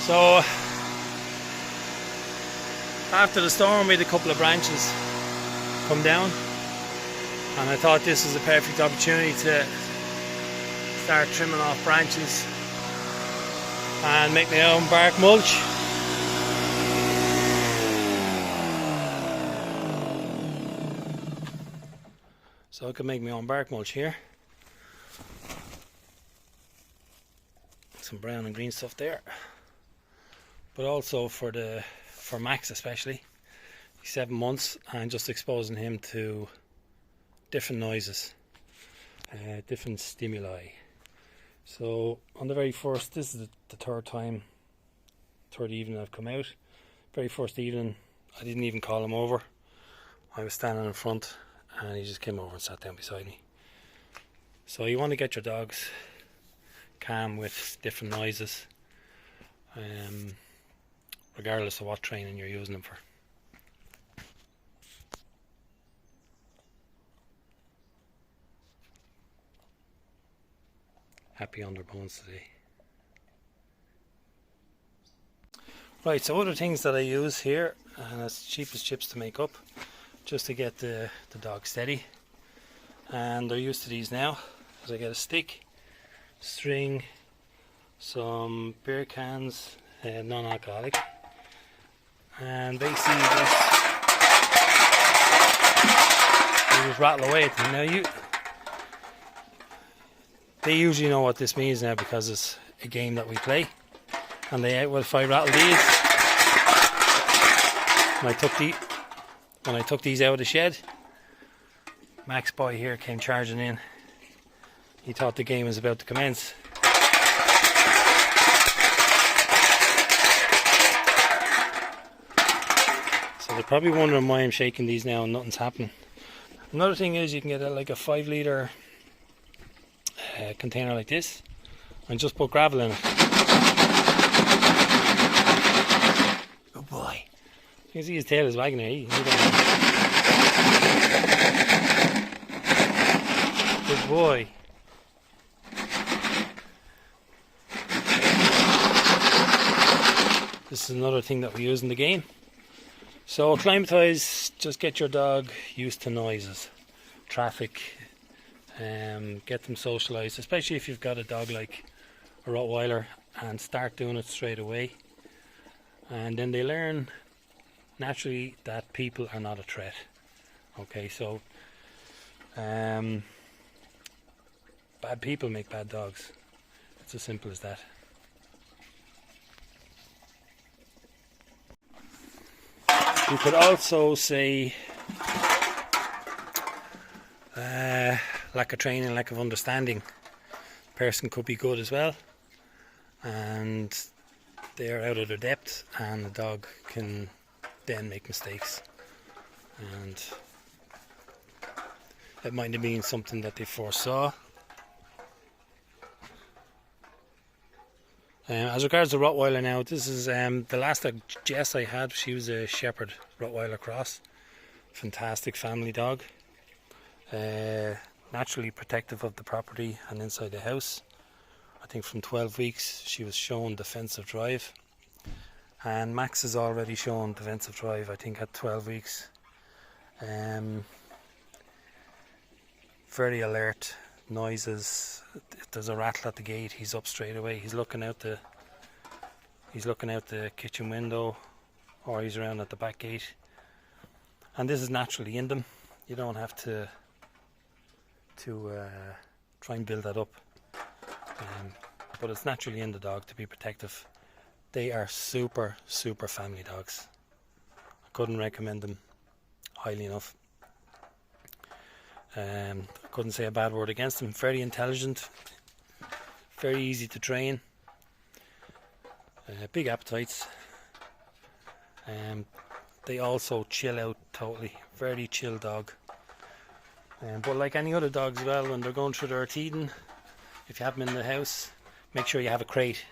So after the storm we had a couple of branches come down, and I thought this was a perfect opportunity to start trimming off branches and make my own bark mulch. So I can make my own bark mulch here. Some brown and green stuff there. But also for Max especially, he's 7 months, and just exposing him to different noises, different stimuli. So on the very first, this is the third evening I've come out. Very first evening, I didn't even call him over. I was standing in front and he just came over and sat down beside me. So you want to get your dogs calm with different noises, regardless of what training you're using them for. Happy on their bones today. Right, so other things that I use here, and it's cheap as chips to make up, just to get the dog steady. And they're used to these now, as I get a stick, string, some beer cans, non-alcoholic, and basically you just rattle away at them. Now they usually know what this means now, because it's a game that we play, and if I rattle these, when I took these out of the shed, Max boy here came charging in. He thought the game was about to commence. So they're probably wondering why I'm shaking these now and nothing's happening. Another thing is, you can get like a 5 litre container like this and just put gravel in it. Good boy. You can see his tail is wagging there. Good boy. This is another thing that we use in the game. So acclimatise, just get your dog used to noises, traffic, get them socialised, especially if you've got a dog like a rottweiler, and start doing it straight away. And then they learn naturally that people are not a threat. Okay, so bad people make bad dogs. It's as simple as that. You could also say lack of training, lack of understanding. Person could be good as well, and they're out of their depth, and the dog can then make mistakes, and it might have been something that they foresaw. As regards the Rottweiler now, this is the last Jess I had. She was a Shepherd Rottweiler cross. Fantastic family dog. Naturally protective of the property and inside the house. I think from 12 weeks she was shown defensive drive. And Max has already shown defensive drive, I think, at 12 weeks. Very alert. Noises, if there's a rattle at the gate, he's up straight away. He's looking out the kitchen window, or he's around at the back gate. And this is naturally in them. You don't have to try and build that up, but it's naturally in the dog to be protective. They are super family dogs. I couldn't recommend them highly enough. I couldn't say a bad word against them. Very intelligent, very easy to train. big appetites. They also chill out totally, very chill dog. But like any other dogs as well, when they're going through their teething, if you have them in the house, make sure you have a crate